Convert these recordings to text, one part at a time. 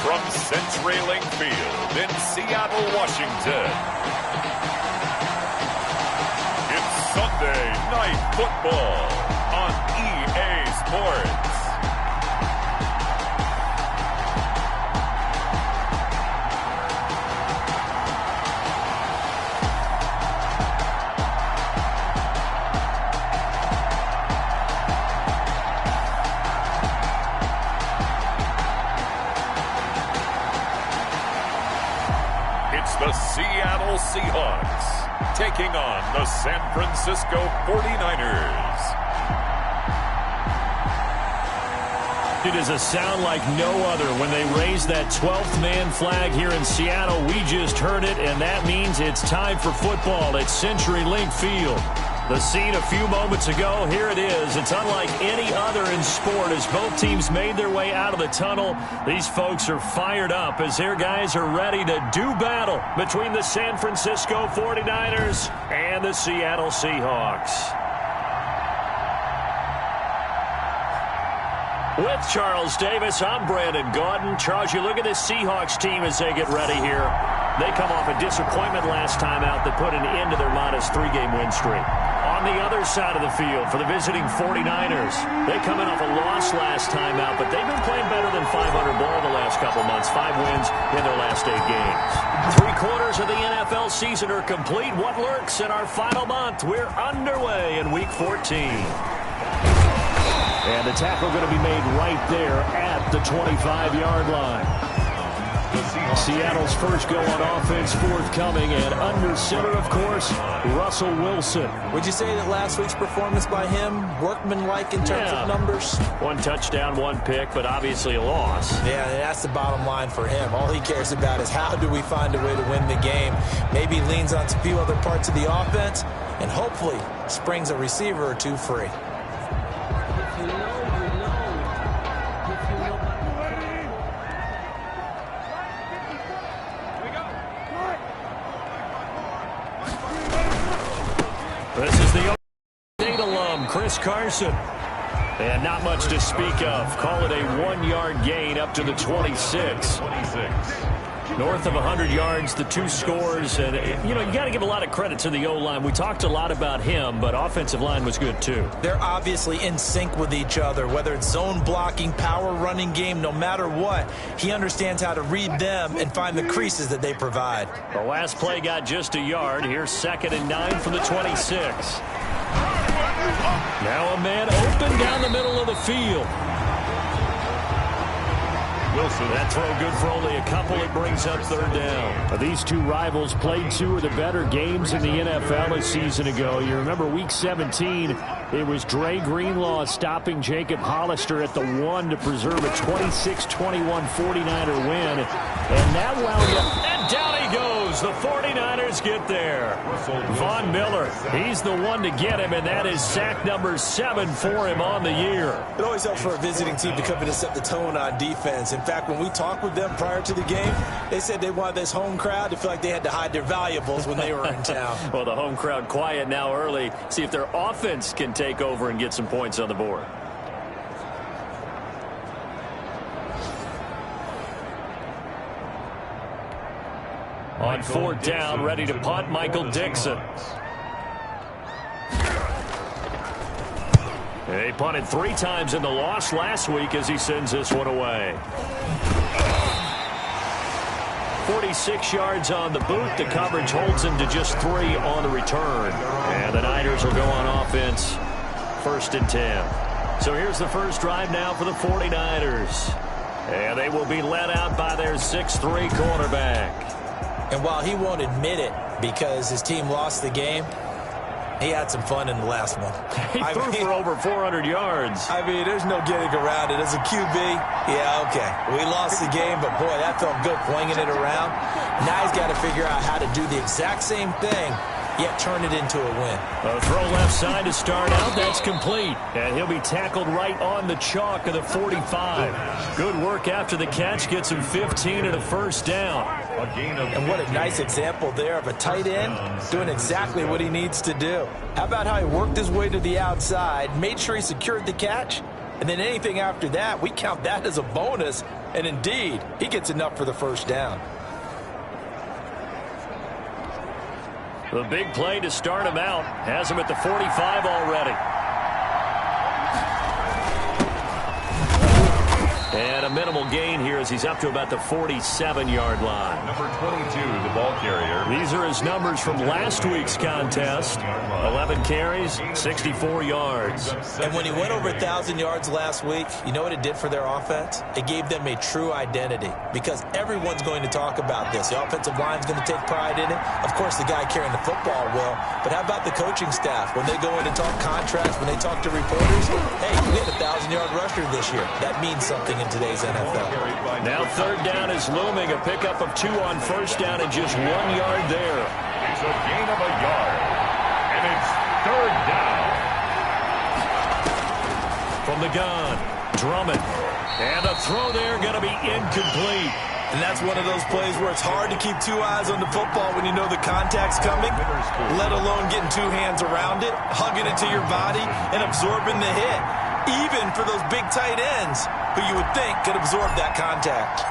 From CenturyLink Field in Seattle, Washington, it's Sunday Night Football on EA Sports. The Seattle Seahawks taking on the San Francisco 49ers. It is a sound like no other when they raise that 12th man flag here in Seattle. We just heard it, and that means it's time for football at CenturyLink Field. The scene a few moments ago, here it is. It's unlike any other in sport as both teams made their way out of the tunnel. These folks are fired up as their guys are ready to do battle between the San Francisco 49ers and the Seattle Seahawks. With Charles Davis, I'm Brandon Gaudin. Charles, you look at this Seahawks team as they get ready here. They come off a disappointment last time out that put an end to their modest 3-game win streak. On the other side of the field for the visiting 49ers, they come in off a loss last time out, but they've been playing better than 500 ball the last couple months. 5 wins in their last 8 games. 3/4 of the NFL season are complete. What lurks in our final month? We're underway in Week 14. And the tackle going to be made right there at the 25-yard line. Seattle's first go on offense forthcoming, and under center, of course, Russell Wilson. Would you say that last week's performance by him, workmanlike in terms of numbers? 1 touchdown, 1 pick, but obviously a loss. Yeah, that's the bottom line for him. All he cares about is how do we find a way to win the game. Maybe leans on a few other parts of the offense, and hopefully springs a receiver or 2 free. This is the State alum, Chris Carson. And not much to speak of. Call it a 1-yard gain up to the 26. North of 100 yards, the 2 scores. And, you know, you got to give a lot of credit to the O-line. We talked a lot about him, but offensive line was good, too. They're obviously in sync with each other, whether it's zone blocking, power running game, no matter what. He understands how to read them and find the creases that they provide. The last play got just a yard. Here's 2nd and 9 from the 26. Now a man open down the middle of the field. Wilson. That throw good for only a couple. It brings up 3rd down. These two rivals played 2 of the better games in the NFL a season ago. You remember Week 17, it was Dre Greenlaw stopping Jacob Hollister at the 1 to preserve a 26-21 49er win. And that wound up. And down he goes. The 49ers get there. Von Miller, he's the one to get him, and that is sack number 7 for him on the year. It always helps for a visiting team to come in and set the tone on defense. In fact, when we talked with them prior to the game, they said they wanted this home crowd to feel like they had to hide their valuables when they were in town. Well, the home crowd quiet now early. See if their offense can take over and get some points on the board. On 4th down, ready to punt, Michael Dixon. They punted 3 times in the loss last week as he sends this one away. 46 yards on the boot. The coverage holds him to just 3 on the return. And the Niners will go on offense, 1st and 10. So here's the first drive now for the 49ers. And they will be led out by their 6'3" quarterback. And while he won't admit it because his team lost the game, he had some fun in the last one. He threw for over 400 yards. I mean, there's no getting around it. As a QB, yeah, okay. We lost the game, but boy, that felt good flinging it around. Now he's got to figure out how to do the exact same thing, yet turn it into a win. A throw left side to start out. That's complete. And he'll be tackled right on the chalk of the 45. Good work after the catch. Gets him 15 and a 1st down. And what a nice example there of a tight end doing exactly what he needs to do. How about how he worked his way to the outside, made sure he secured the catch, And then anything after that, we count that as a bonus. And indeed, he gets enough for the first down. The big play to start him out has him at the 45 already. And a minimal gain here as he's up to about the 47-yard line. Number 22, the ball carrier. These are his numbers from last week's contest. 11 carries, 64 yards. And when he went over 1,000 yards last week, you know what it did for their offense? It gave them a true identity because everyone's going to talk about this. The offensive line's going to take pride in it. Of course, the guy carrying the football will. But how about the coaching staff? When they go in and talk contracts, when they talk to reporters, hey, we had a 1,000-yard rusher this year. That means something in today's NFL. Now third down is looming. A pickup of 2 on first down and just 1 yard there. It's a gain of a yard. And it's third down. From the gun, Drummond. And a throw there going to be incomplete. And that's one of those plays where it's hard to keep 2 eyes on the football when you know the contact's coming, let alone getting 2 hands around it, hugging it to your body, and absorbing the hit. Even for those big tight ends who you would think could absorb that contact.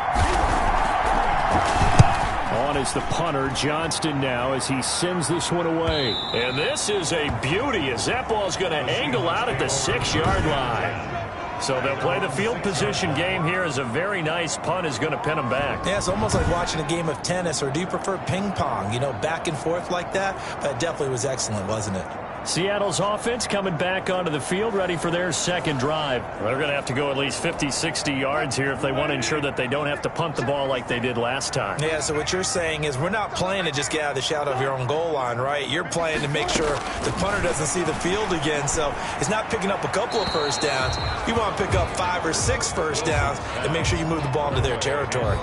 On is the punter, Johnston now, as he sends this one away. And this is a beauty as that ball's going to angle out at the 6-yard line. So they'll play the field position game here as a very nice punt is going to pin them back. Yeah, it's almost like watching a game of tennis, or do you prefer ping pong? You know, back and forth like that? That definitely was excellent, wasn't it? Seattle's offense coming back onto the field, ready for their second drive. They're going to have to go at least 50, 60 yards here if they want to ensure that they don't have to punt the ball like they did last time. Yeah, so what you're saying is we're not playing to just get out of the shadow of your own goal line, right? You're playing to make sure the punter doesn't see the field again. So it's not picking up a couple of first downs. You want to pick up 5 or 6 first downs and make sure you move the ball into their territory.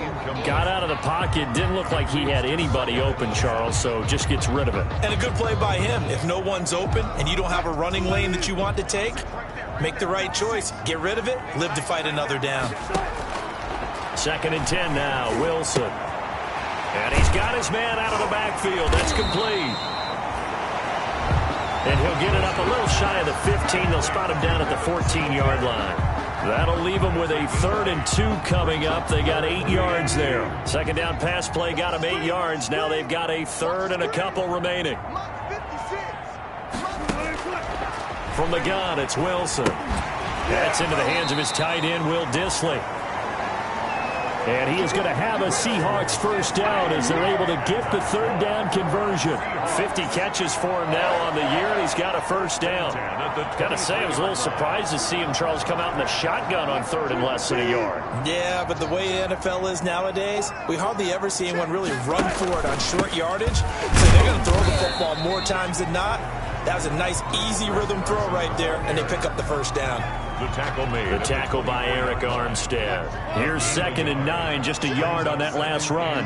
Got out of the pocket. Didn't look like he had anybody open, Charles, so just gets rid of it. And a good play by him. If no one's open and you don't have a running lane that you want to take, make the right choice. Get rid of it. Live to fight another down. 2nd and 10 now. Wilson. And he's got his man out of the backfield. That's complete. And he'll get it up a little shy of the 15. They'll spot him down at the 14-yard line. That'll leave them with a 3rd and 2 coming up. They got 8 yards there. Second down pass play got them 8 yards. Now they've got a 3rd and a couple remaining. From the gun, it's Wilson. That's into the hands of his tight end, Will Dissly. And he is going to have a Seahawks first down as they're able to get the 3rd down conversion. 50 catches for him now on the year, and he's got a first down. Got to say, I was a little surprised to see him, Charles, come out in the shotgun on 3rd and less than a yard. Yeah, but the way the NFL is nowadays, we hardly ever see anyone really run for it on short yardage. So they're going to throw the football more times than not. That was a nice, easy rhythm throw right there, and they pick up the first down. The tackle made. The tackle by Eric Armstead. Here's 2nd and 9, just a yard on that last run.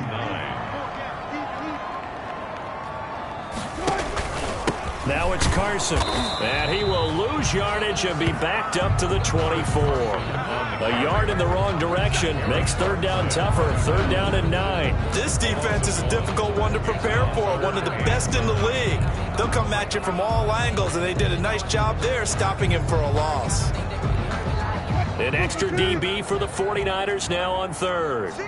Now it's Carson. And he will lose yardage and be backed up to the 24. A yard in the wrong direction makes 3rd down tougher. 3rd down and 9. This defense is a difficult one to prepare for. One of the best in the league. They'll come at you from all angles, and they did a nice job there stopping him for a loss. An extra DB for the 49ers now on 3rd.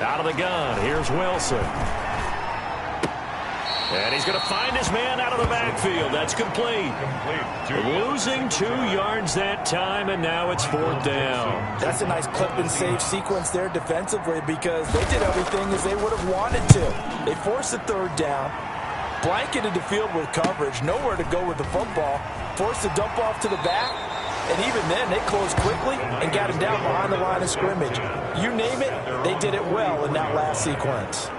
Out of the gun, here's Wilson. And he's going to find his man out of the backfield. That's complete. Losing 2 yards that time, and now it's 4th down. That's a nice clip and save sequence there defensively because they did everything as they would have wanted to. They forced the 3rd down, blanketed the field with coverage, nowhere to go with the football, forced the dump off to the back, and even then they closed quickly and got him down behind the line of scrimmage. You name it, they did it well in that last sequence.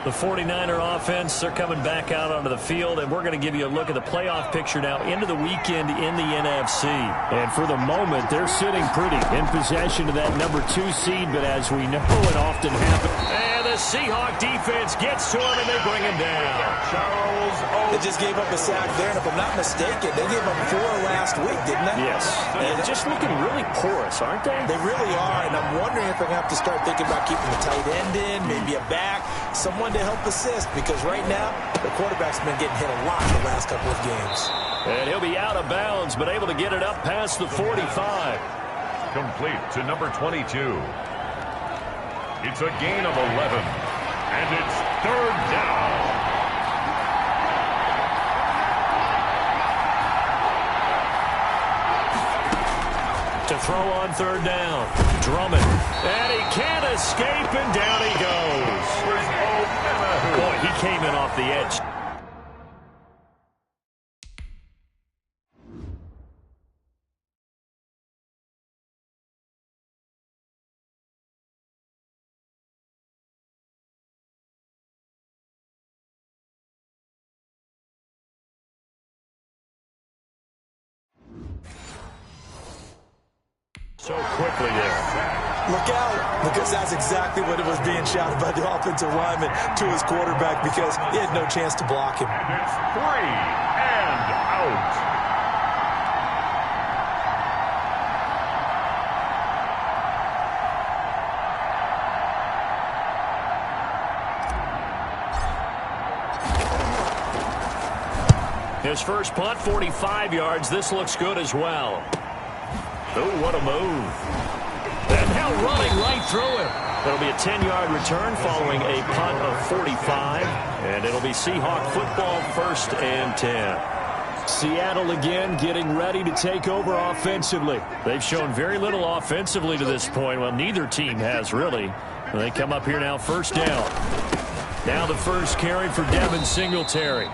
The 49er offense, they're coming back out onto the field, and we're going to give you a look at the playoff picture now into the weekend in the NFC. And for the moment, they're sitting pretty in possession of that number 2 seed, but as we know, it often happens. And the Seahawks defense gets to him, and they bring him down. They just gave up a sack there, and if I'm not mistaken, they gave up 4 last week, didn't they? Yes. And just looking really porous, aren't they? They really are, and I'm wondering if they're going to have to start thinking about keeping the tight end in, maybe a back, someone to help assist, because right now, the quarterback's been getting hit a lot the last couple of games. And he'll be out of bounds, but able to get it up past the 45. Complete to number 22. It's a gain of 11, and it's 3rd down. To throw on 3rd down. Drummond. And he can't escape, and down he goes. Boy, he came in off the edge. So quickly there. Look out, because that's exactly what it was being shouted by the offensive lineman to his quarterback, because he had no chance to block him. And it's 3 and out. His first punt, 45 yards. This looks good as well. Oh, what a move. And now running right through him. It'll be a 10-yard return following a punt of 45. And it'll be Seahawk football, 1st and 10. Seattle again getting ready to take over offensively. They've shown very little offensively to this point. Well, neither team has really. And they come up here now, 1st down. Now the first carry for Devin Singletary.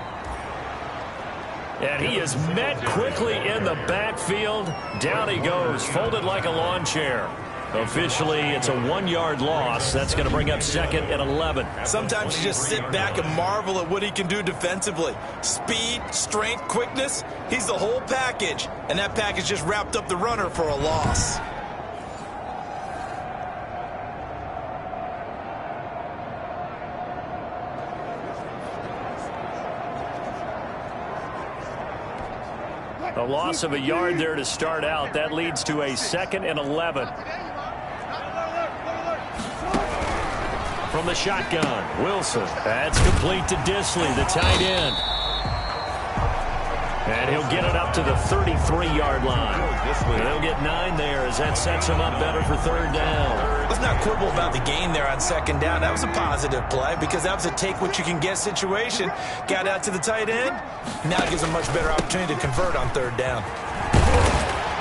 And he is met quickly in the backfield. Down he goes, folded like a lawn chair. Officially, it's a 1-yard loss. That's going to bring up 2nd and 11. Sometimes you just sit back and marvel at what he can do defensively. Speed, strength, quickness, he's the whole package. And that package just wrapped up the runner for a loss. A loss of a yard there to start out. That leads to a 2nd and 11. From the shotgun, Wilson. That's complete to Disley, the tight end. And he'll get it up to the 33-yard line. And he'll get 9 there as that sets him up better for 3rd down. Let's not quibble about the gain there on 2nd down. That was a positive play because that was a take-what-you-can-get situation. Got out to the tight end. Now it gives him a much better opportunity to convert on 3rd down.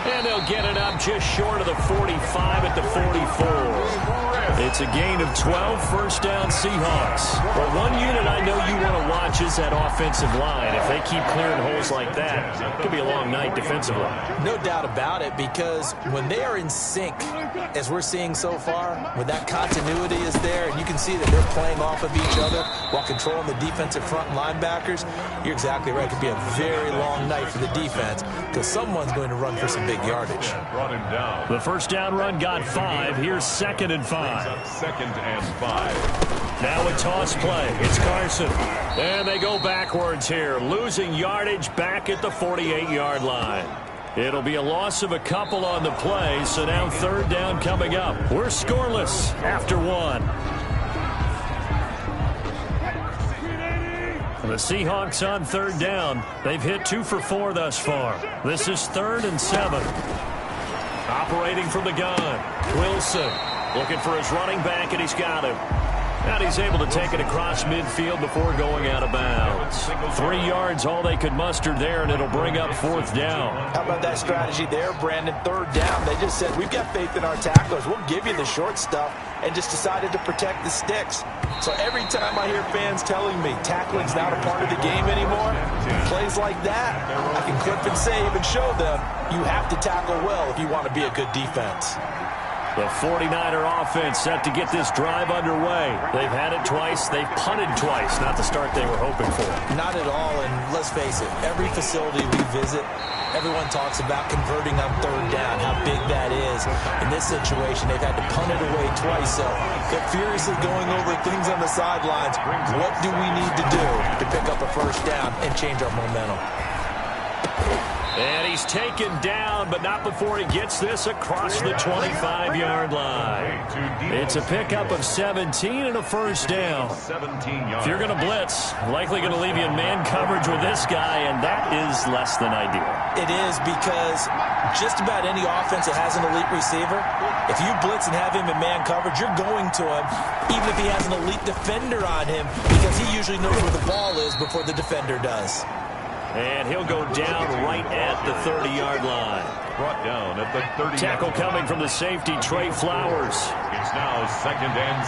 And they'll get it up just short of the 45 at the 44. It's a gain of 12, 1st down Seahawks. Well, one unit I know you want to watch is that offensive line. If they keep clearing holes like that, it could be a long night defensively. No doubt about it, because when they are in sync, as we're seeing so far, when that continuity is there, and you can see that they're playing off of each other while controlling the defensive front linebackers, you're exactly right. It could be a very long night for the defense because someone's going to run for some big yardage. The 1st down run got 5. Here's 2nd and 5. 2nd and 5. Now a toss play. It's Carson. And they go backwards here, losing yardage back at the 48-yard line. It'll be a loss of a couple on the play, so now 3rd down coming up. We're scoreless after 1. The Seahawks on 3rd down. They've hit 2 for 4 thus far. This is 3rd and 7. Operating from the gun, Wilson. Looking for his running back, and he's got him. And he's able to take it across midfield before going out of bounds. 3 yards, all they could muster there, and it'll bring up 4th down. How about that strategy there, Brandon? 3rd down, they just said, we've got faith in our tacklers. We'll give you the short stuff, and just decided to protect the sticks. So every time I hear fans telling me tackling's not a part of the game anymore, plays like that, I can clip and save and show them you have to tackle well if you want to be a good defense. The 49er offense set to get this drive underway. They've had it twice. They've punted twice. Not the start they were hoping for. Not at all, and let's face it, every facility we visit, everyone talks about converting on third down, how big that is. In this situation, they've had to punt it away twice, so they're furiously going over things on the sidelines. What do we need to do to pick up a first down and change our momentum? And he's taken down, but not before he gets this across the 25-yard line. It's a pickup of 17 and a first down. If you're going to blitz, likely going to leave you in man coverage with this guy, and that is less than ideal. It is, because just about any offense that has an elite receiver, if you blitz and have him in man coverage, you're going to him, even if he has an elite defender on him, because he usually knows where the ball is before the defender does. And he'll go down right at the 30-yard line. Brought down at the 30. Tackle coming from the safety, Trey Flowers. It's now 2nd and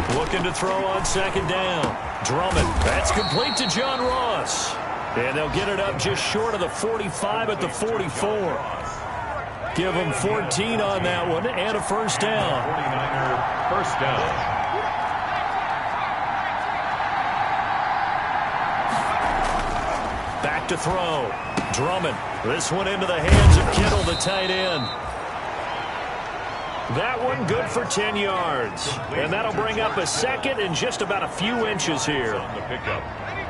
6. Looking to throw on 2nd down. Drummond. That's complete to John Ross. And they'll get it up just short of the 45 at the 44. Give them 14 on that one and a first down. 49er first down. Back to throw. Drummond. This one into the hands of Kittle, the tight end. That one good for 10 yards. And that'll bring up a second and just about a few inches here. On the pickup.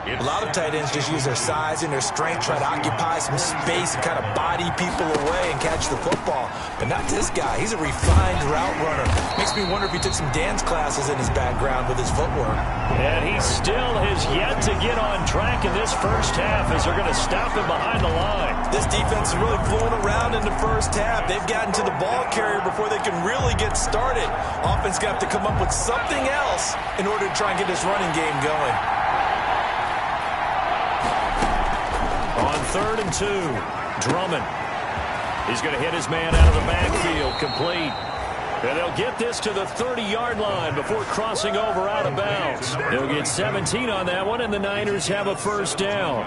A lot of tight ends just use their size and their strength, try to occupy some space and kind of body people away and catch the football. But not this guy. He's a refined route runner. Makes me wonder if he took some dance classes in his background with his footwork. And he still has yet to get on track in this first half as they're going to stop him behind the line. This defense is really flown around in the first half. They've gotten to the ball carrier before they can really get started. Offense got to come up with something else in order to try and get this running game going. On 3rd and 2, Drummond. He's going to hit his man out of the backfield, complete. And they'll get this to the 30-yard line before crossing over out of bounds. They'll get 17 on that one, and the Niners have a first down.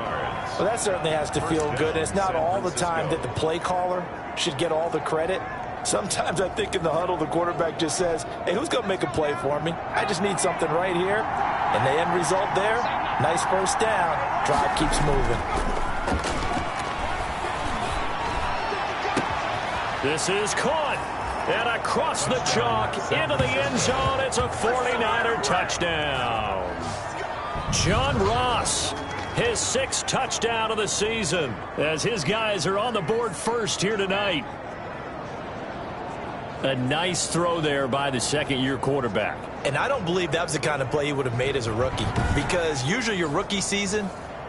Well, that certainly has to feel good. And it's not all the time that the play caller should get all the credit. Sometimes I think in the huddle, the quarterback just says, hey, who's going to make a play for me? I just need something right here. And the end result there, nice first down. Drive keeps moving. This is caught. And across the chalk into the end zone. It's a 49er touchdown. John Ross, his 6th touchdown of the season, as his guys are on the board first here tonight. A nice throw there by the second-year quarterback. And I don't believe that was the kind of play he would have made as a rookie, because usually your rookie season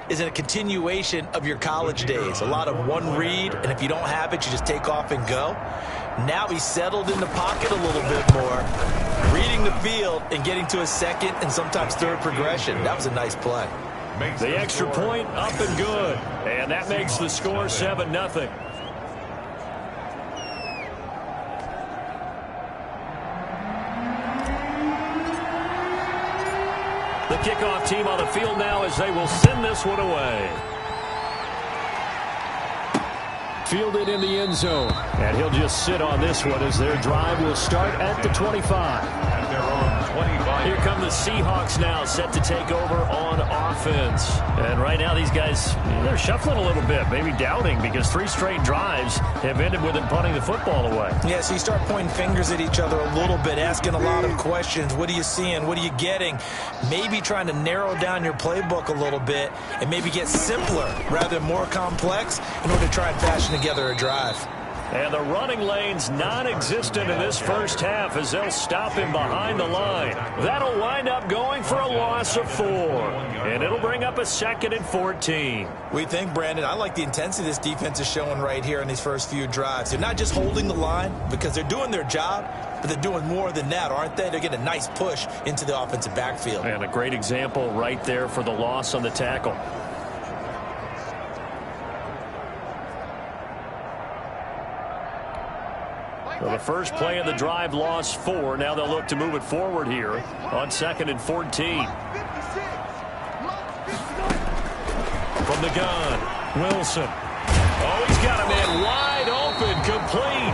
is a continuation of your college days. A lot of one read, and if you don't have it, you just take off and go. Now he's settled in the pocket a little bit more, reading the field and getting to a second and sometimes third progression. That was a nice play. The extra point up and good. And that makes the score 7-0. The kickoff team on the field now as they will send this one away. Fielded in the end zone. And he'll just sit on this one as their drive will start at the 25. At their own 25. Here come the Seahawks now, set to take over on offense. And right now these guys, they're shuffling a little bit, maybe doubting, because 3 straight drives have ended with them punting the football away. Yeah, so you start pointing fingers at each other a little bit, asking a lot of questions. What are you seeing? What are you getting? Maybe trying to narrow down your playbook a little bit and maybe get simpler rather than more complex in order to try and fashion together a drive. And the running lane's non-existent in this first half as they'll stop him behind the line. That'll wind up going for a loss of 4. And it'll bring up a 2nd and 14. We think, Brandon, I like the intensity this defense is showing right here in these first few drives. They're not just holding the line because they're doing their job, but they're doing more than that, aren't they? They're getting a nice push into the offensive backfield. And a great example right there for the loss on the tackle. Well, the first play of the drive lost 4. Now they'll look to move it forward here on 2nd and 14. From the gun, Wilson. Oh, he's got a man wide open, complete.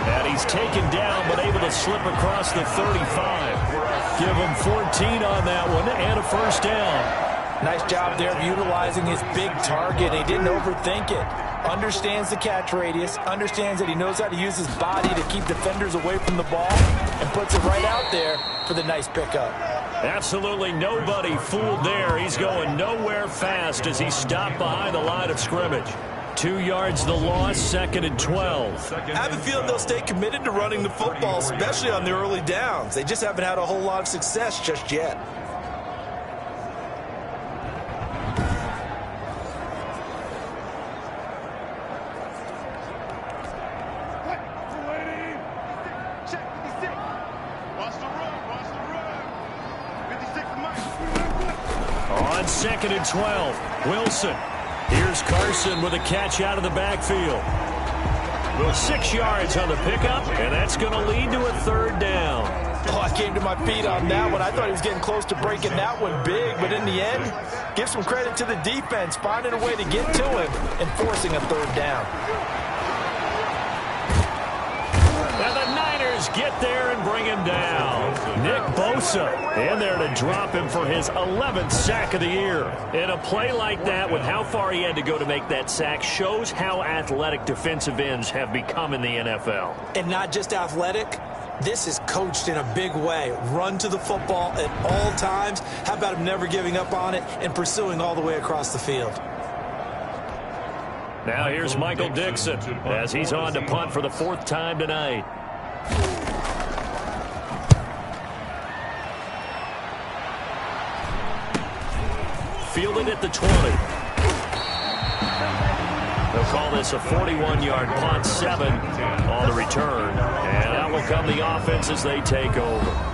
And he's taken down, but able to slip across the 35. Give him 14 on that one, and a first down. Nice job there of utilizing his big target. He didn't overthink it. Understands the catch radius, understands that he knows how to use his body to keep defenders away from the ball, and puts it right out there for the nice pickup. Absolutely nobody fooled there. He's going nowhere fast as he stopped behind the line of scrimmage. 2 yards the loss, 2nd and 12. I have a feeling they'll stay committed to running the football, especially on the early downs. They just haven't had a whole lot of success just yet. On 2nd and 12, Wilson. Here's Carson with a catch out of the backfield. 6 yards on the pickup, and that's going to lead to a 3rd down. Oh, I came to my feet on that one. I thought he was getting close to breaking that one big, but in the end, give some credit to the defense, finding a way to get to him and forcing a 3rd down. And the Niners get there and bring him down. Nick Bosa in there to drop him for his 11th sack of the year. And a play like that with how far he had to go to make that sack shows how athletic defensive ends have become in the NFL. And not just athletic. This is coached in a big way. Run to the football at all times. How about him never giving up on it and pursuing all the way across the field? Now here's Michael Dixon as he's on to punt for the 4th time tonight. Fielded at the 20. They'll call this a 41-yard punt, 7 on the return. And out will come the offense as they take over.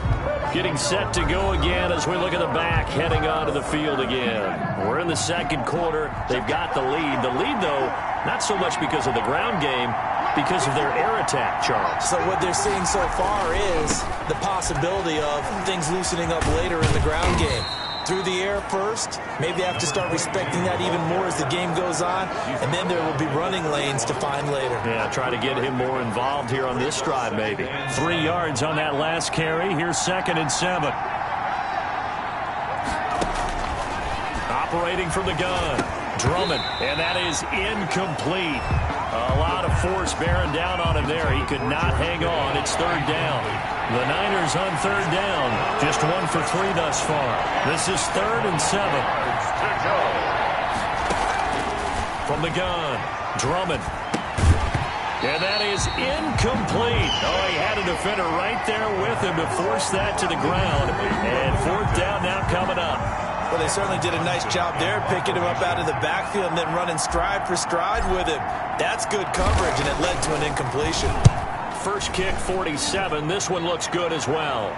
Getting set to go again as we look at the back, heading onto the field again. We're in the 2nd quarter. They've got the lead. The lead, though, not so much because of the ground game, because of their air attack, Charles. So what they're seeing so far is the possibility of things loosening up later in the ground game. Through the air first, maybe they have to start respecting that even more as the game goes on, and then there will be running lanes to find later. Yeah, try to get him more involved here on this drive maybe. 3 yards on that last carry. Here's 2nd and 7. Operating from the gun, Drummond, and that is incomplete. A lot of force bearing down on him there. He could not hang on. It's 3rd down. The Niners on 3rd down. Just 1 for 3 thus far. This is 3rd and 7. From the gun, Drummond. And that is incomplete. Oh, he had a defender right there with him to force that to the ground. And 4th down now coming up. Well, they certainly did a nice job there, picking him up out of the backfield and then running stride for stride with him. That's good coverage, and it led to an incompletion. First kick, 47. This one looks good as well.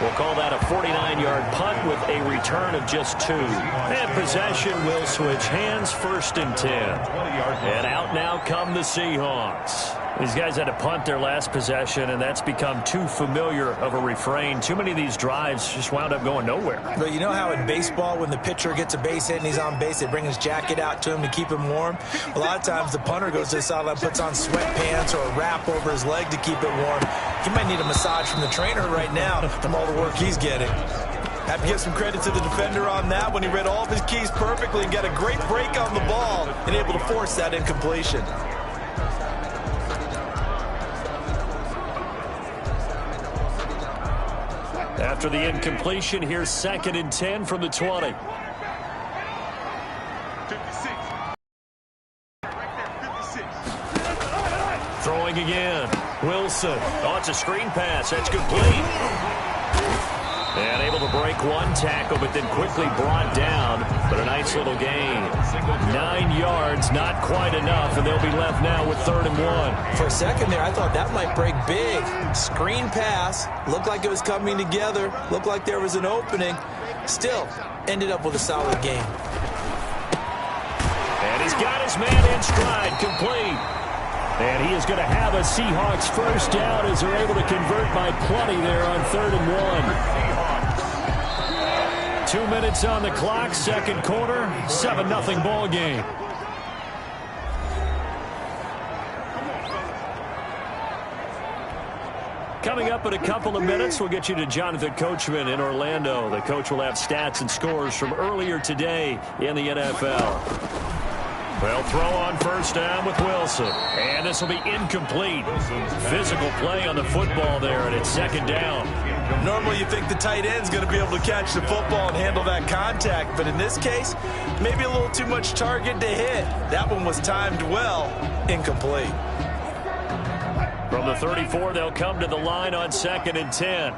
We'll call that a 49-yard punt with a return of just 2. And possession will switch hands, 1st and 10. And out now come the Seahawks. These guys had to punt their last possession, and that's become too familiar of a refrain. Too many of these drives just wound up going nowhere. But you know how in baseball, when the pitcher gets a base hit and he's on base, they bring his jacket out to him to keep him warm? A lot of times the punter goes to the sideline, puts on sweatpants or a wrap over his leg to keep it warm. He might need a massage from the trainer right now from all the work he's getting. Have to give some credit to the defender on that when he read all of his keys perfectly and got a great break on the ball and able to force that incompletion. After the incompletion, here's 2nd and 10 from the 20. 56. Right there, 56. Throwing again. Wilson. Oh, it's a screen pass. That's complete. And able to break one tackle, but then quickly brought down. But a nice little gain. 9 yards, not quite enough, and they'll be left now with 3rd and 1. For a second there, I thought that might break big. Screen pass. Looked like it was coming together. Looked like there was an opening. Still, ended up with a solid game. And he's got his man in stride, complete. And he is going to have a Seahawks first down as they're able to convert by plenty there on 3rd and 1. 2 minutes on the clock, second quarter, 7-0 ball game. Coming up in a couple of minutes, we'll get you to Jonathan Coachman in Orlando. The coach will have stats and scores from earlier today in the NFL. They'll throw on first down with Wilson. And this will be incomplete. Physical play on the football there, and it's second down. Normally you think the tight end's going to be able to catch the football and handle that contact, but in this case, maybe a little too much target to hit. That one was timed well, incomplete. From the 34, they'll come to the line on 2nd and 10.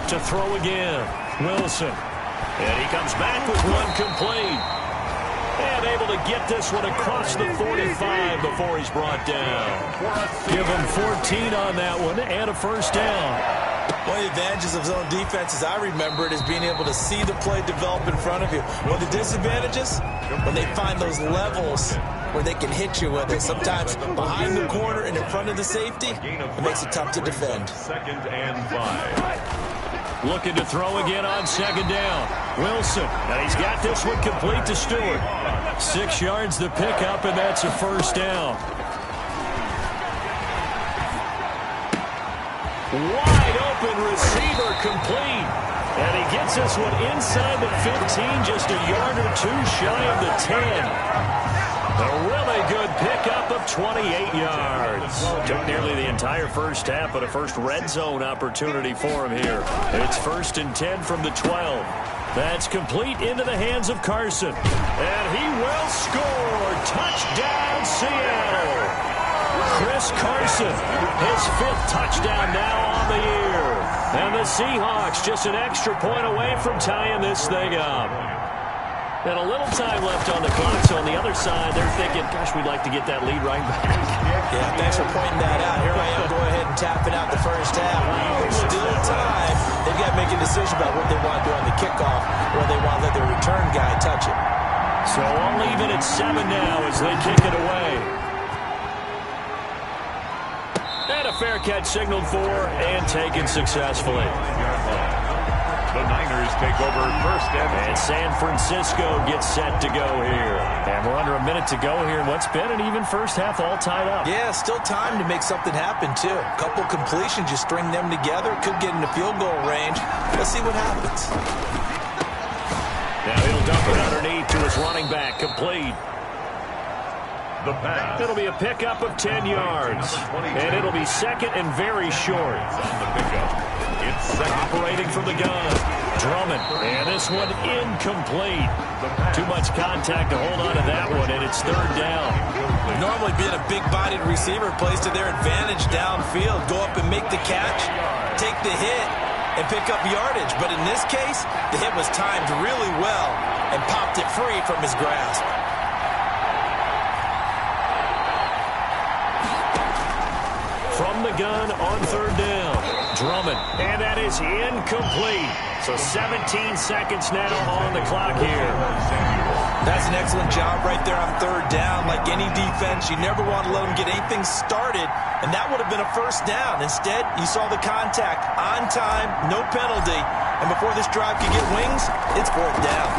To throw again, Wilson. And he comes back with one complete. And able to get this one across the 45 before he's brought down. Give him 14 on that one and a first down. One of the advantages of zone defense, as I remember it, is being able to see the play develop in front of you. One of the disadvantages, when they find those levels where they can hit you with it. Sometimes behind the corner and in front of the safety, it makes it tough to defend. 2nd and 5. Looking to throw again on second down. Wilson, and he's got this one complete to Stewart. 6 yards the pickup, and that's a first down. Wide open receiver complete. And he gets this one inside the 15, just a yard or two shy of the 10. A really good pickup of 28 yards. Took nearly the entire first half, but a first red zone opportunity for him here. It's 1st and 10 from the 12. That's complete into the hands of Carson. And he will score. Touchdown, Seattle. Chris Carson, his 5th touchdown now on the year. And the Seahawks just an extra point away from tying this thing up. And a little time left on the clock, so on the other side, they're thinking, gosh, we'd like to get that lead right back. Yeah, thanks for pointing that out. Here I am, go ahead and tapping out the first half. There's still time. They've got to make a decision about what they want to do on the kickoff, or they want to let their return guy touch it. So I'll leave it at 7 now as they kick it away. And a fair catch signaled for and taken successfully. The Niners take over 1st and 10. And San Francisco gets set to go here. And we're under a minute to go here in what's been an even first half, all tied up. Yeah, still time to make something happen, too. A couple completions, you string them together, could get into field goal range. Let's see what happens. Now he'll dump it underneath to his running back, complete. The pass. It'll be a pickup of 10 yards. And it'll be second and very short. On the pickup. It's operating from the gun. Drummond. And this one incomplete. Too much contact to hold on to that one, and it's 3rd down. Normally being a big-bodied receiver plays to their advantage downfield. Go up and make the catch, take the hit, and pick up yardage. But in this case, the hit was timed really well and popped it free from his grasp. From the gun on 3rd down. Drummond. And that is incomplete. So 17 seconds now on the clock here. That's an excellent job right there on 3rd down. Like any defense, you never want to let them get anything started, and that would have been a first down. Instead, you saw the contact on time, no penalty, and before this drive could get wings, it's 4th down.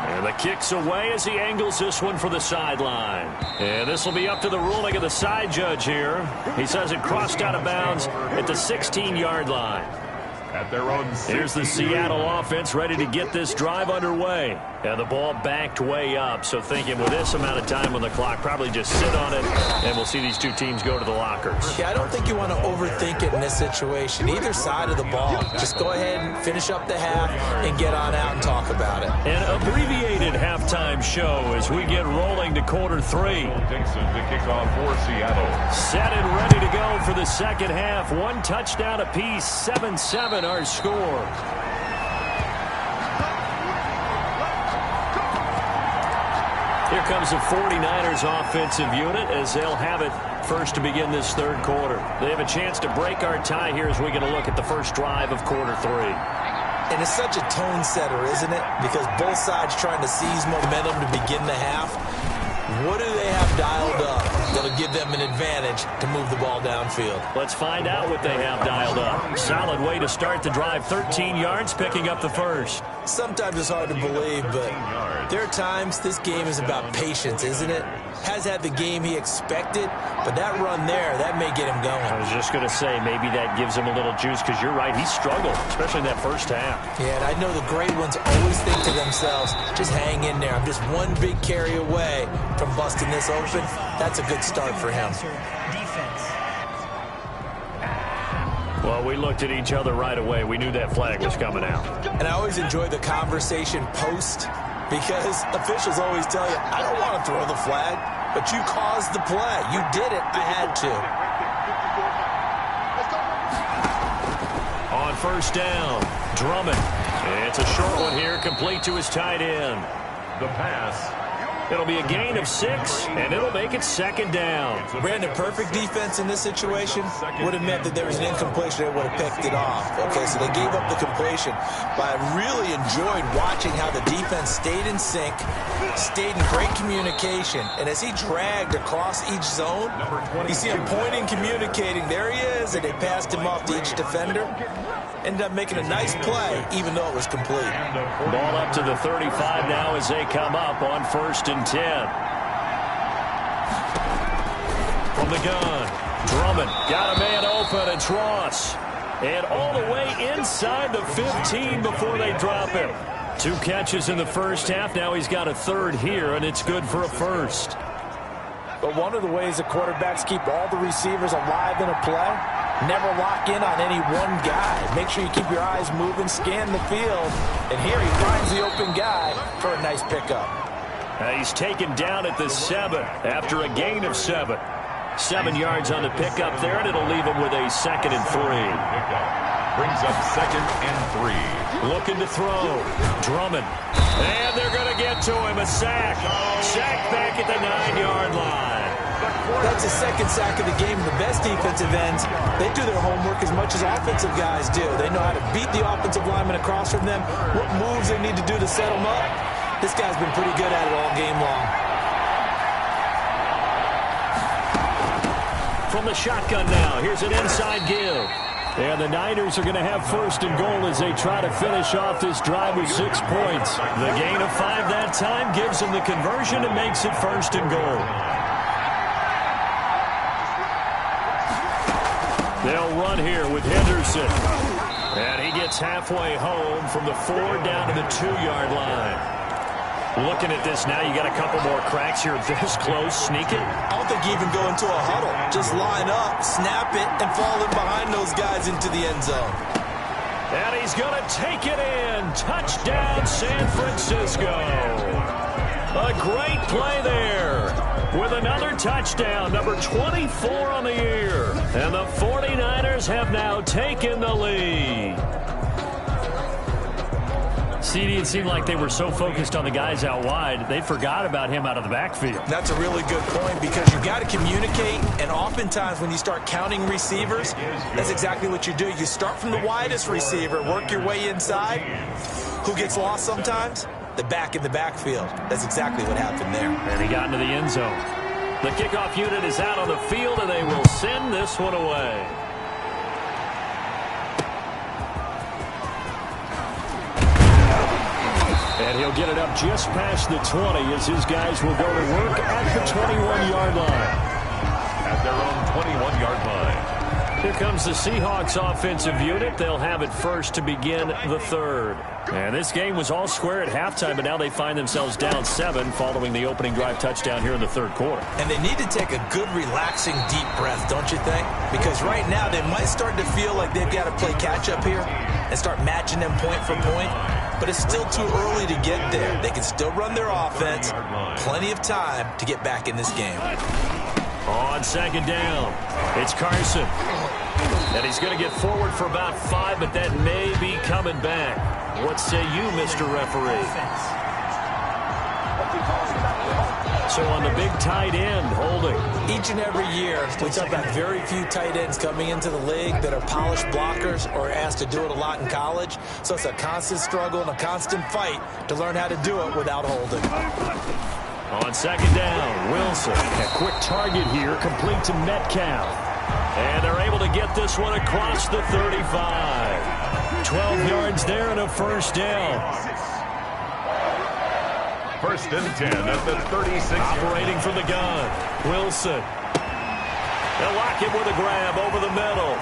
And the kick's away as he angles this one for the sideline. And this will be up to the ruling of the side judge here. He says it crossed out of bounds at the 16-yard line. at their own. Here's the Seattle offense ready to get this drive underway. And the ball backed way up, so thinking with this amount of time on the clock, probably just sit on it, and we'll see these two teams go to the lockers. Yeah, I don't think you want to overthink it in this situation. Either side of the ball, just go ahead and finish up the half and get on out and talk about it. An abbreviated halftime show as we get rolling to quarter three. Dixon to kick off for Seattle. Set and ready to go for the second half. One touchdown apiece, 7-7 our score. Here comes the 49ers offensive unit as they'll have it first to begin this third quarter. They have a chance to break our tie here as we get a look at the first drive of quarter three. And it's such a tone setter, isn't it? Because both sides trying to seize momentum to begin the half. What do they have dialed up? that'll give them an advantage to move the ball downfield. Let's find out what they have dialed up. Solid way to start the drive. 13 yards, picking up the first. Sometimes it's hard to believe, but there are times this game is about patience, isn't it? Has had the game he expected, but that run there, that may get him going. I was just going to say, maybe that gives him a little juice, because you're right, he struggled, especially in that first half. Yeah, and I know the great ones always think to themselves, just hang in there. I'm just one big carry away from busting this open. That's a good start for him. Well, we looked at each other right away. We knew that flag was coming out. And I always enjoy the conversation post, because officials always tell you, I don't want to throw the flag, but you caused the play. You did it. I had to. On first down, Drummond. It's a short one here, complete to his tight end. The pass. It'll be a gain of 6, and it'll make it second down. Brandon, perfect defense in this situation would have meant that there was an incompletion. They would have picked it off. Okay, so they gave up the completion. But I really enjoyed watching how the defense stayed in sync, stayed in great communication. And as he dragged across each zone, you see him pointing, communicating. There he is, and they passed him off to each defender. Ended up making a nice play, even though it was complete. Ball up to the 35 now as they come up on 1st and 10. From the gun, Drummond got a man open. It's Ross. And all the way inside the 15 before they drop him. 2 catches in the first half. Now he's got a third here, and it's good for a first. But one of the ways the quarterbacks keep all the receivers alive in a play, never lock in on any one guy. Make sure you keep your eyes moving, scan the field. And here he finds the open guy for a nice pickup. He's taken down at the 7 after a gain of 7. 7 yards on the pickup there, and it'll leave him with a 2nd and 3. Brings up 2nd and 3. Looking to throw. Drummond. And they're going to get to him. A sack. Sack back at the 9-yard line. That's the 2nd sack of the game. The best defensive ends, they do their homework as much as offensive guys do. They know how to beat the offensive lineman across from them, what moves they need to do to set them up. This guy's been pretty good at it all game long. From the shotgun now, here's an inside give. And the Niners are going to have 1st and goal as they try to finish off this drive with 6 points. The gain of 5 that time gives them the conversion and makes it 1st and goal. They'll run here with Henderson. And he gets halfway home from the 4 down to the 2-yard line. Looking at this now, you got a couple more cracks here. This close, sneak it. I don't think you even go into a huddle. Just line up, snap it, and fall in behind those guys into the end zone. And he's going to take it in. Touchdown, San Francisco. A great play there with another touchdown, number 24 on the year. And the 49ers have now taken the lead. CD, it seemed like they were so focused on the guys out wide, they forgot about him out of the backfield. That's a really good point, because you've got to communicate, and oftentimes when you start counting receivers, that's exactly what you do. You start from the widest receiver, work your way inside. Who gets lost sometimes? The back in the backfield. That's exactly what happened there. And he got into the end zone. The kickoff unit is out on the field, and they will send this one away. And he'll get it up just past the 20 as his guys will go to work at the 21-yard line. At their own 21-yard line. Here comes the Seahawks offensive unit. They'll have it first to begin the 3rd. And this game was all square at halftime, but now they find themselves down 7 following the opening drive touchdown here in the 3rd quarter. And they need to take a good, relaxing, deep breath, don't you think? Because right now they might start to feel like they've got to play catch-up here and start matching them point for point. But it's still too early to get there. They can still run their offense. Plenty of time to get back in this game. On 2nd down, it's Carson. And he's going to get forward for about 5, but that may be coming back. What say you, Mr. Referee? So on the big tight end, holding. Each and every year, we talk about very few tight ends coming into the league that are polished blockers or asked to do it a lot in college. So it's a constant struggle and a constant fight to learn how to do it without holding. On second down, Wilson. A quick target here, complete to Metcalf. And they're able to get this one across the 35. 12 yards there and a first down. First and 10 at the 36. Operating from the gun, Wilson. They'll lock him with a grab over the middle.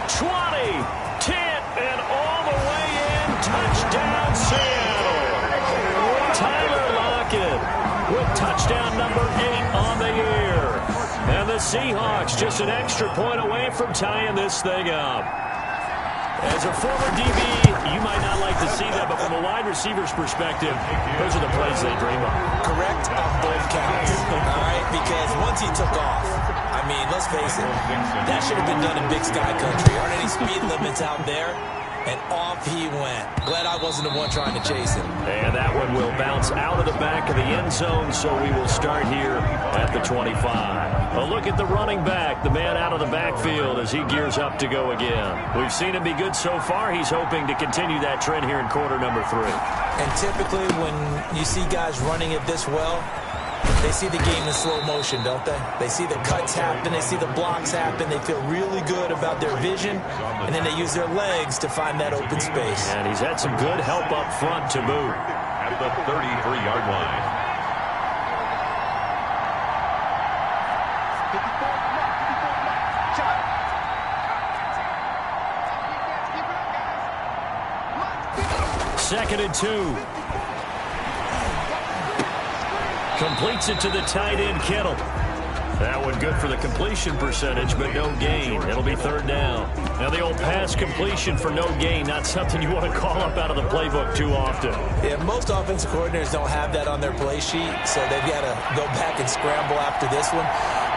20, 10, and all the way in. Touchdown, Seattle. Tyler Lockett with touchdown number 8 on the year. And the Seahawks just an extra point away from tying this thing up. As a former DB, you might not like to see that, but from a wide receiver's perspective, those are the plays they dream of. Correct on both counts, all right? Because once he took off, I mean, let's face it, that should have been done in Big Sky Country. Aren't any speed limits out there? And off he went. Glad I wasn't the one trying to chase him. And that one will bounce out of the back of the end zone, so we will start here at the 25. A look at the running back, the man out of the backfield as he gears up to go again. We've seen him be good so far. He's hoping to continue that trend here in quarter number 3. And typically when you see guys running it this well, they see the game in slow motion, don't they? They see the cuts happen. They see the blocks happen. They feel really good about their vision, and then they use their legs to find that open space. And he's had some good help up front to boot. At the 33-yard line. Second and 2. Completes it to the tight end, Kittle. That one good for the completion percentage, but no gain. It'll be third down. Now the old pass completion for no gain, not something you want to call up out of the playbook too often. Yeah, most offensive coordinators don't have that on their play sheet, so they've got to go back and scramble after this one.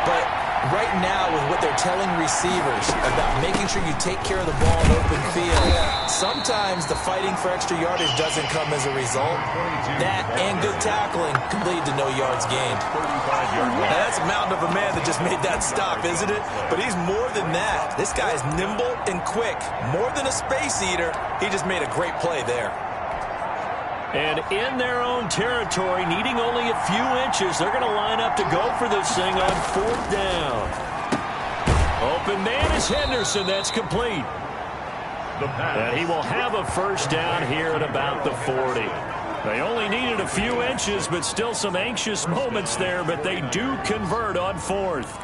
But right now, with what they're telling receivers about making sure you take care of the ball in open field, sometimes the fighting for extra yardage doesn't come as a result. That and good tackling can lead to no yards gained. Now, that's a mountain of a man that just made that stop, isn't it? But he's more than that. This guy is nimble and quick. More than a space eater, he just made a great play there. And in their own territory, needing only a few inches, they're going to line up to go for this thing on fourth down. Open man is Henderson. That's complete. And he will have a first down here at about the 40. They only needed a few inches, but still some anxious moments there, but they do convert on fourth.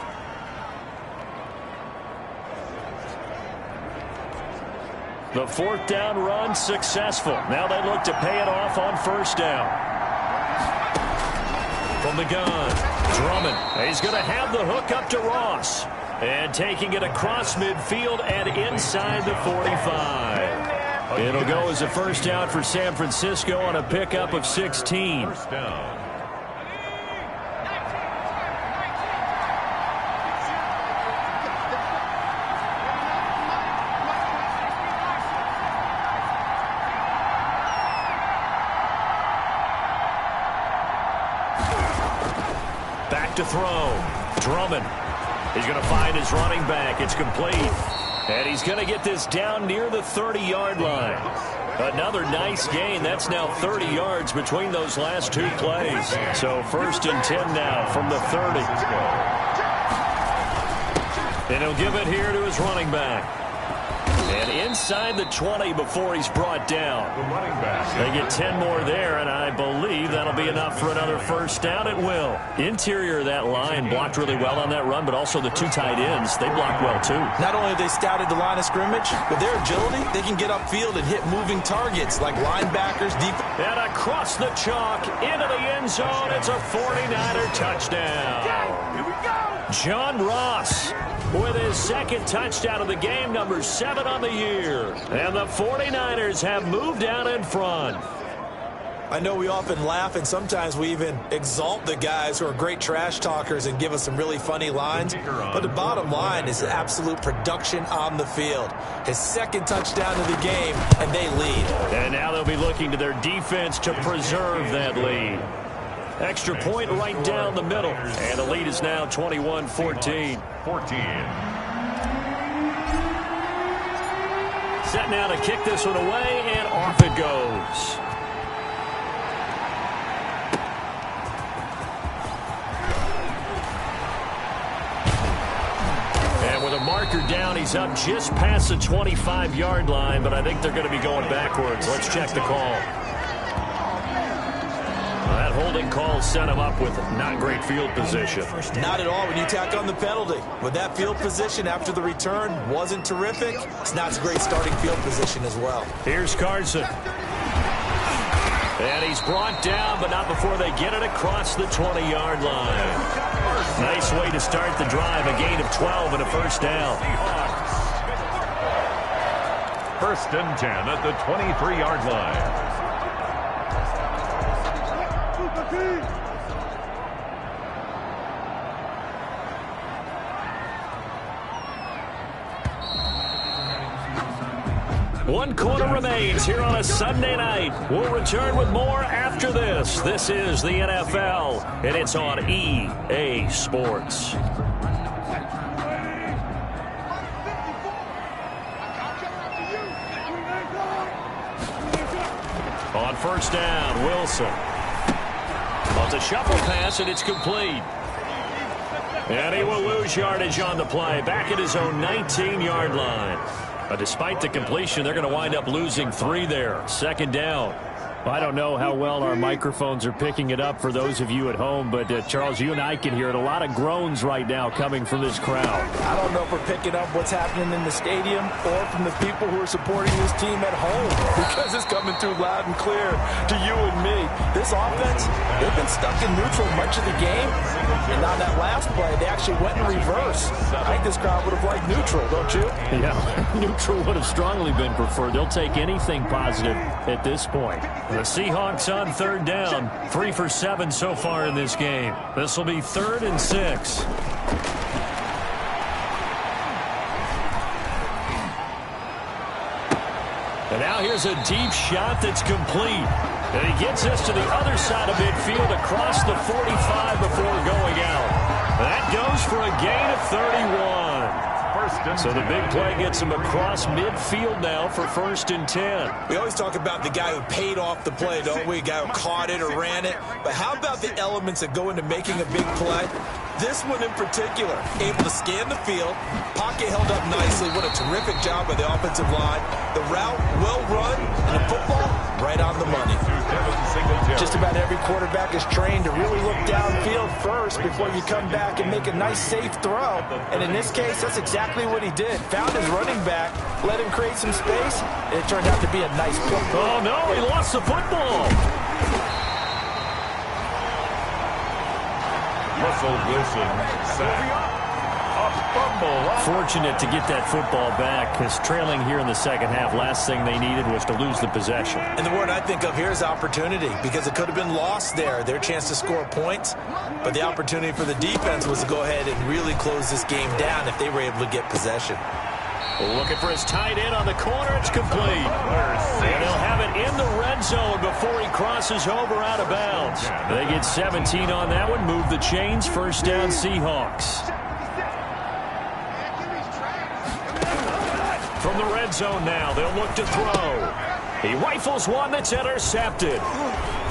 The fourth down run successful. Now they look to pay it off on first down. From the gun, Drummond. He's going to have the hook up to Ross. And taking it across midfield and inside the 45. It'll go as a first down for San Francisco on a pickup of 16. First down. Back to throw. Drummond. He's going to find his running back. It's complete. And he's going to get this down near the 30-yard line. Another nice gain. That's now 30 yards between those last two plays. So first and 10 now from the 30. And he'll give it here to his running back. And inside the 20 before he's brought down. They get 10 more there, and I believe that'll be enough for another first down. It will. Interior of that line blocked really well on that run, but also the two tight ends, they blocked well too. Not only have they scouted the line of scrimmage, with their agility, they can get upfield and hit moving targets like linebackers, deep. And across the chalk, into the end zone, it's a 49er touchdown. Here we go. John Ross with his second touchdown of the game, number 7 on the year. And the 49ers have moved out in front. I know we often laugh and sometimes we even exalt the guys who are great trash talkers and give us some really funny lines. But the bottom line is absolute production on the field. His second touchdown of the game, and they lead. And now they'll be looking to their defense to preserve that lead. Extra point right down the middle. And the lead is now 21-14. Set now to kick this one away, and off it goes. marker down. He's up just past the 25-yard line, but I think they're going to be going backwards. Let's check the call. That holding call set him up with not great field position. Not at all when you tack on the penalty. With that field position after the return wasn't terrific. It's not a great starting field position as well. Here's Carson. And he's brought down, but not before they get it across the 20-yard line. Nice way to start the drive. A gain of 12 and a first down. First and 10 at the 23-yard line. One quarter remains here on a Sunday night. We'll return with more after this. This is the NFL, and it's on EA Sports. On first down, Wilson. Well, it's a shuffle pass, and it's complete. And he will lose yardage on the play. Back at his own 19-yard line. Despite the completion, they're going to wind up losing 3 there. Second down. I don't know how well our microphones are picking it up for those of you at home, but Charles, you and I can hear it. A lot of groans right now coming from this crowd. I don't know if we're picking up what's happening in the stadium or from the people who are supporting this team at home, because it's coming through loud and clear to you and me. This offense, they've been stuck in neutral much of the game, and on that last play, they actually went in reverse. I think this crowd would have liked neutral, don't you? Yeah, neutral would have strongly been preferred. They'll take anything positive at this point. The Seahawks on third down, 3 for 7 so far in this game. This will be 3rd and 6. And now here's a deep shot that's complete. And he gets us to the other side of midfield across the 45 before going out. That goes for a gain of 31. So the big play gets him across midfield now for 1st and 10. We always talk about the guy who paid off the play, don't we? A guy who caught it or ran it. But how about the elements that go into making a big play? This one in particular, able to scan the field, pocket held up nicely. What a terrific job by the offensive line. The route well run, and the football right on the money. Just about every quarterback is trained to really look downfield first before you come back and make a nice safe throw. And in this case, that's exactly what he did. Found his running back, let him create some space, and it turned out to be a nice play. Oh no, he lost the football. Russell Wilson sack. A fumble. Fortunate to get that football back, because trailing here in the second half, last thing they needed was to lose the possession. And the word I think of here is opportunity, because it could have been lost there, their chance to score points. But the opportunity for the defense was to go ahead and really close this game down if they were able to get possession. Looking for his tight end on the corner. It's complete. And they'll have it in the red zone before he crosses over out of bounds. They get 17 on that one. Move the chains. First down, Seahawks. From the red zone now, they'll look to throw. He rifles one that's intercepted.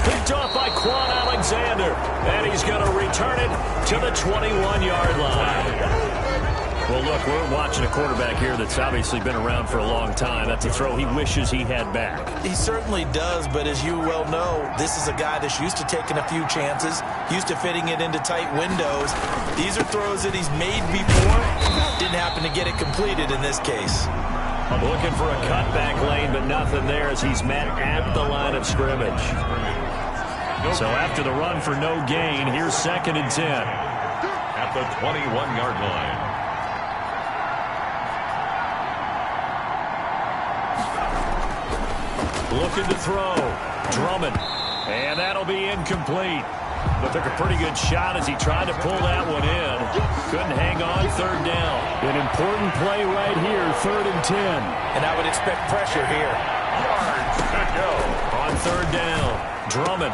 Picked off by Quan Alexander. And he's going to return it to the 21-yard line. Well, look, we're watching a quarterback here that's obviously been around for a long time. That's a throw he wishes he had back. He certainly does, but as you well know, this is a guy that's used to taking a few chances, used to fitting it into tight windows. These are throws that he's made before. Didn't happen to get it completed in this case. Looking for a cutback lane, but nothing there as he's met at the line of scrimmage. So after the run for no gain, here's 2nd and 10. At the 21-yard line. Looking to throw. Drummond. And that'll be incomplete. But took a pretty good shot as he tried to pull that one in. Couldn't hang on. 3rd down. An important play right here. 3rd and 10. And I would expect pressure here. Yards to go. On 3rd down. Drummond.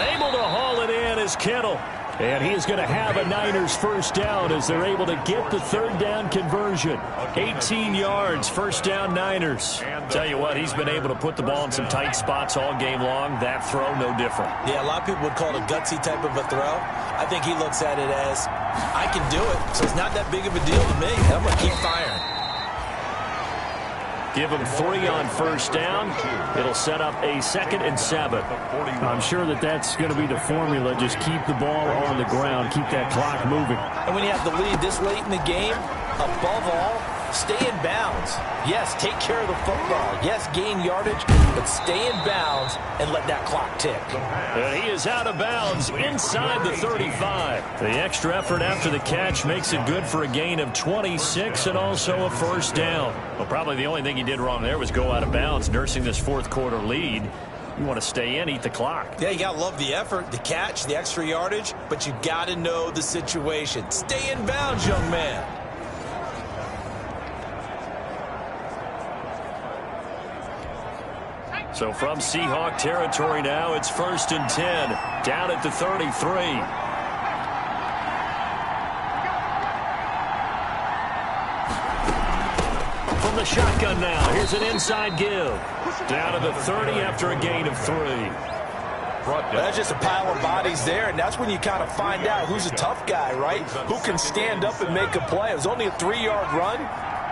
Able to haul it in is Kittle. And he is going to have a Niners first down as they're able to get the third down conversion. 18 yards, first down Niners. Tell you what, he's been able to put the ball in some tight spots all game long. That throw, no different. Yeah, a lot of people would call it a gutsy type of a throw. I think he looks at it as, I can do it, so it's not that big of a deal to me. I'm going to keep firing. Give him 3 on first down. It'll set up a 2nd and 7. I'm sure that's going to be the formula. Just keep the ball on the ground. Keep that clock moving. And when you have the lead this late in the game, above all, stay in bounds. Yes, take care of the football. Yes, gain yardage, but stay in bounds and let that clock tick. And he is out of bounds inside the 35. The extra effort after the catch makes it good for a gain of 26 and also a first down. Well, probably the only thing he did wrong there was go out of bounds, nursing this fourth quarter lead. You want to stay in, eat the clock. Yeah, you got to love the effort, the catch, the extra yardage, but you got to know the situation. Stay in bounds, young man. So from Seahawk territory now, it's 1st and 10, down at the 33. From the shotgun now, here's an inside give. Down to the 30 after a gain of 3. That's just a pile of bodies there, and that's when you kind of find out who's a tough guy, right? Who can stand up and make a play. It was only a 3-yard run,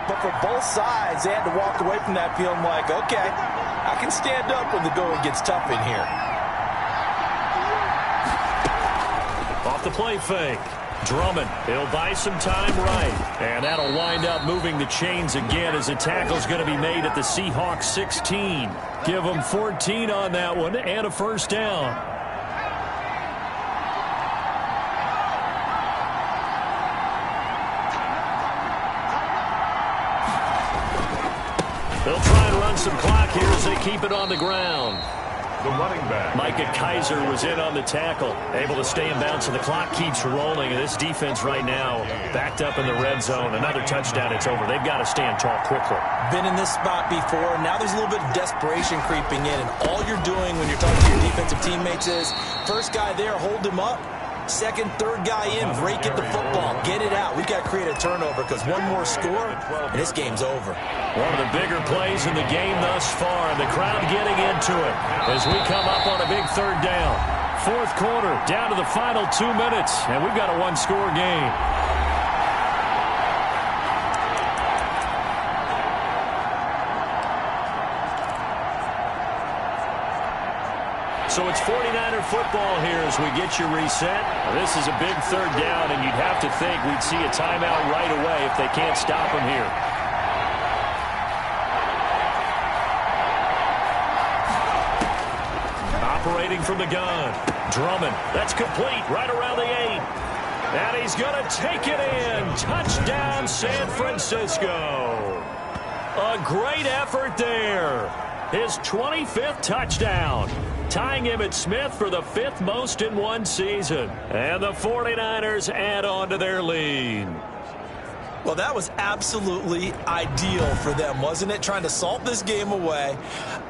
but for both sides, they had to walk away from that feeling like, okay, I can stand up when the going gets tough in here. Off the play fake. Drummond, he'll buy some time right. And that'll wind up moving the chains again as the tackle's going to be made at the Seahawks 16. Give them 14 on that one and a first down. They'll try and run some clock here as they keep it on the ground. The running back. Micah Kaiser was in on the tackle. Able to stay in bounds, so the clock keeps rolling. And this defense right now backed up in the red zone. Another touchdown, it's over. They've got to stand tall quickly. Been in this spot before. Now there's a little bit of desperation creeping in. And all you're doing when you're talking to your defensive teammates is, first guy there, hold him up. Second, third guy in, rake at the football. Get it out. We've got to create a turnover because one more score, and this game's over. One of the bigger plays in the game thus far, and the crowd getting into it as we come up on a big third down. Fourth quarter, down to the final 2 minutes, and we've got a one-score game. So it's 49er football here as we get you reset. This is a big third down, and you'd have to think we'd see a timeout right away if they can't stop them here. Operating from the gun. Drummond. That's complete right around the 8. And he's going to take it in. Touchdown, San Francisco. A great effort there. His 25th touchdown. Tying him at Smith for the 5th most in one season. And the 49ers add on to their lead. Well, that was absolutely ideal for them, wasn't it? Trying to salt this game away.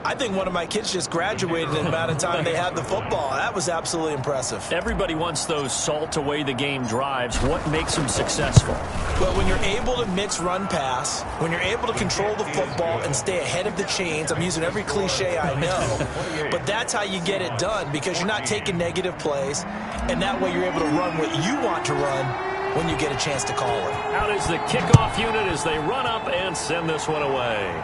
I think one of my kids just graduated in the amount of time they had the football. That was absolutely impressive. Everybody wants those salt away the game drives. What makes them successful? Well, when you're able to mix run-pass, when you're able to control the football and stay ahead of the chains, I'm using every cliche I know, but that's how you get it done because you're not taking negative plays, and that way you're able to run what you want to run when you get a chance to call it. Out is the kickoff unit as they run up and send this one away.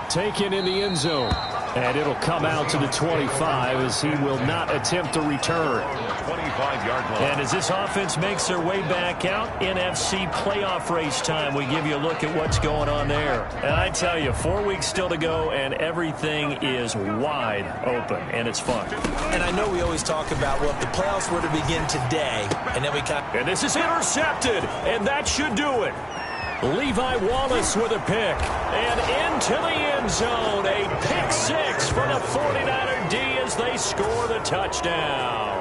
Taken in the end zone. And it'll come out to the 25 as he will not attempt to return. 25-yard line. And as this offense makes their way back out, NFC playoff race time, we give you a look at what's going on there. And I tell you, 4 weeks still to go, and everything is wide open, and it's fun. And I know we always talk about, well, if the playoffs were to begin today, and then we kind of... And this is intercepted, and that should do it. Levi Wallace with a pick. And into the end zone. A pick six for the 49er D as they score the touchdown.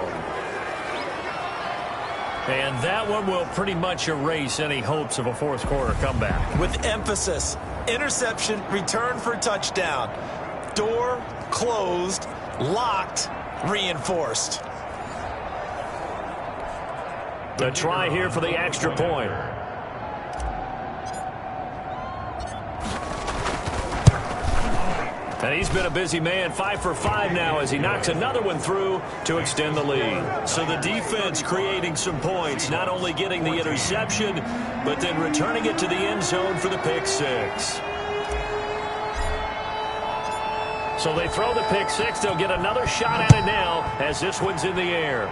And that one will pretty much erase any hopes of a fourth quarter comeback. With emphasis, interception, return for touchdown. Door closed, locked, reinforced. A try here for the extra point. And he's been a busy man, 5 for 5 now as he knocks another one through to extend the lead. So the defense creating some points, not only getting the interception, but then returning it to the end zone for the pick six. So they throw the pick six. They'll get another shot at it now as this one's in the air.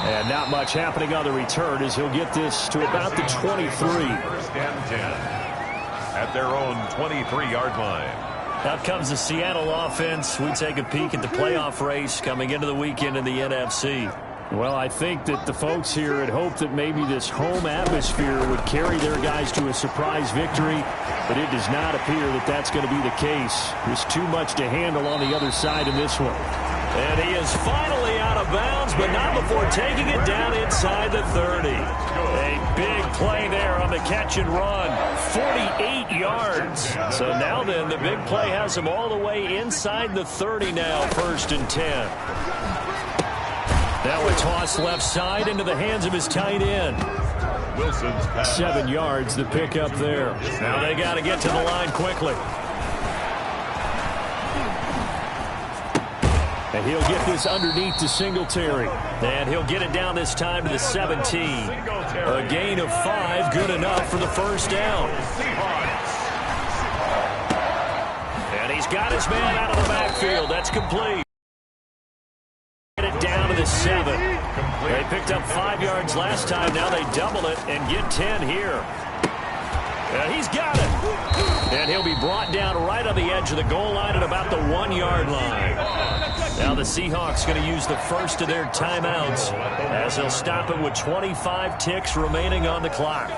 And not much happening on the return as he'll get this to about the 23. First and 10 at their own 23-yard line. Out comes the Seattle offense. We take a peek at the playoff race coming into the weekend in the NFC. Well, I think that the folks here had hoped that maybe this home atmosphere would carry their guys to a surprise victory, but it does not appear that that's going to be the case. There's too much to handle on the other side in this one. And he is finally out of bounds, but not before taking it down inside the 30. A big play there on the catch and run. 48 yards. So now then, the big play has him all the way inside the 30 now, 1st and 10. Now a toss left side into the hands of his tight end. Wilson's pass. 7 yards, the pickup there. Now they got to get to the line quickly. And he'll get this underneath to Singletary. And he'll get it down this time to the 17. A gain of 5, good enough for the first down. And he's got his man out of the backfield. That's complete. Get it down to the 7. They picked up 5 yards last time. Now they double it and get 10 here. And he's got it. And he'll be brought down right on the edge of the goal line at about the 1-yard line. Now the Seahawks going to use the first of their timeouts as they'll stop it with 25 ticks remaining on the clock.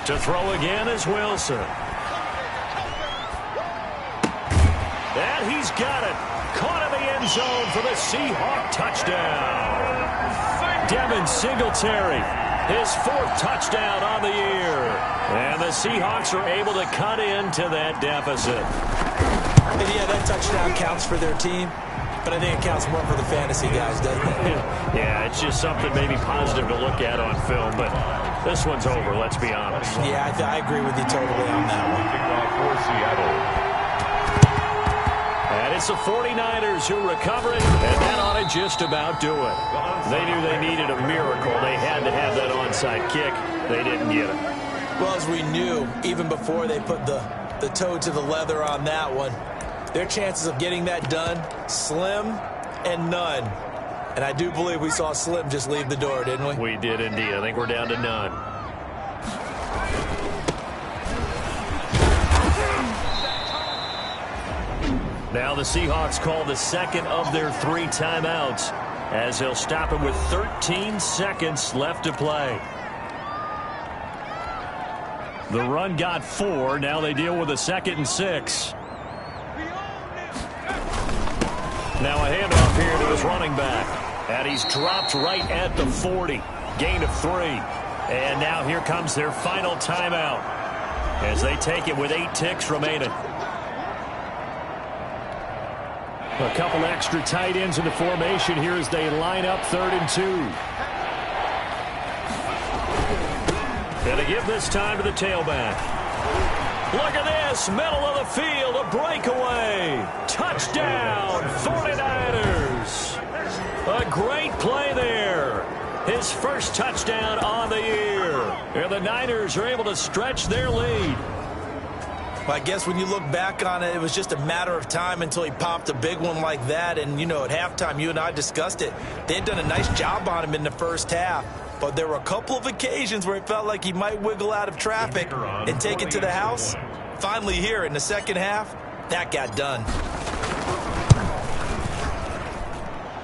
To throw again is Wilson. And he's got it. Caught in the end zone for the Seahawk touchdown. Devin Singletary, his 4th touchdown on the year. And the Seahawks are able to cut into that deficit. And yeah, that touchdown counts for their team, but I think it counts more for the fantasy guys, doesn't it? Yeah, it's just something maybe positive to look at on film, but this one's over, let's be honest. Yeah, I agree with you totally on that one. Kickoff for Seattle. And it's the 49ers who recover it, and that ought to just about do it. They knew they needed a miracle. They had to have that onside kick. They didn't get it. Well, as we knew, even before they put the toe to the leather on that one, their chances of getting that done, slim and none. And I do believe we saw Slim just leave the door, didn't we? We did indeed. I think we're down to none. Now the Seahawks call the second of their 3 timeouts as they'll stop it with 13 seconds left to play. The run got 4. Now they deal with a 2nd and 6. Now a handoff here to his running back. And he's dropped right at the 40. Gain of 3. And now here comes their final timeout as they take it with 8 ticks remaining. A couple extra tight ends in the formation here as they line up 3rd and 2. And to give this time to the tailback. Look at this, middle of the field, a breakaway. Touchdown, 49ers. A great play there. His first touchdown on the year. And the Niners are able to stretch their lead. Well, I guess when you look back on it, it was just a matter of time until he popped a big one like that. And, you know, at halftime, you and I discussed it. They had done a nice job on him in the first half. But there were a couple of occasions where it felt like he might wiggle out of traffic and take it to the house. Finally here in the second half, that got done.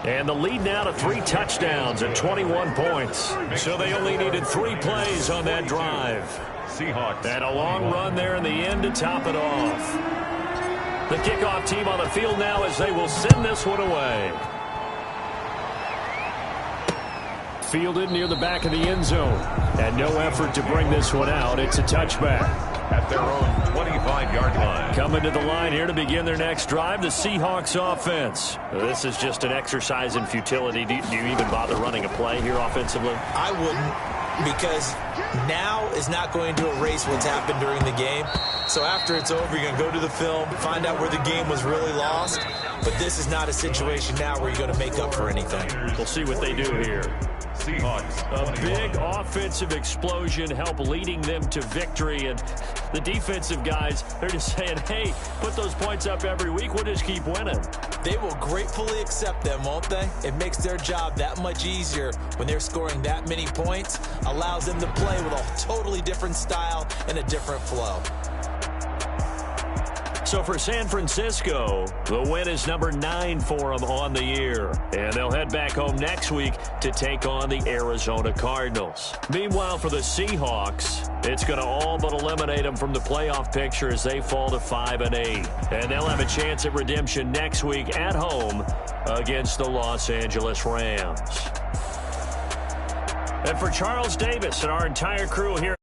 And the lead now to 3 touchdowns and 21 points. So they only needed 3 plays on that drive. Seahawks. And a long run there in the end to top it off. The kickoff team on the field now as they will send this one away. fielded near the back of the end zone. And no effort to bring this one out. It's a touchback. At their own 25-yard line. Coming to the line here to begin their next drive, the Seahawks offense. This is just an exercise in futility. Do you even bother running a play here offensively? I wouldn't, because now is not going to erase what's happened during the game. So after it's over, you're going to go to the film, find out where the game was really lost. But this is not a situation now where you're going to make up for anything. We'll see what they do here. Seahawks. A big offensive explosion help leading them to victory. And the defensive guys, they're just saying, hey, put those points up every week. We'll just keep winning. They will gratefully accept them, won't they? It makes their job that much easier when they're scoring that many points. Allows them to play with a totally different style and a different flow. So for San Francisco, the win is number 9 for them on the year. And they'll head back home next week to take on the Arizona Cardinals. Meanwhile, for the Seahawks, it's going to all but eliminate them from the playoff picture as they fall to 5-8. And they'll have a chance at redemption next week at home against the Los Angeles Rams. And for Charles Davis and our entire crew here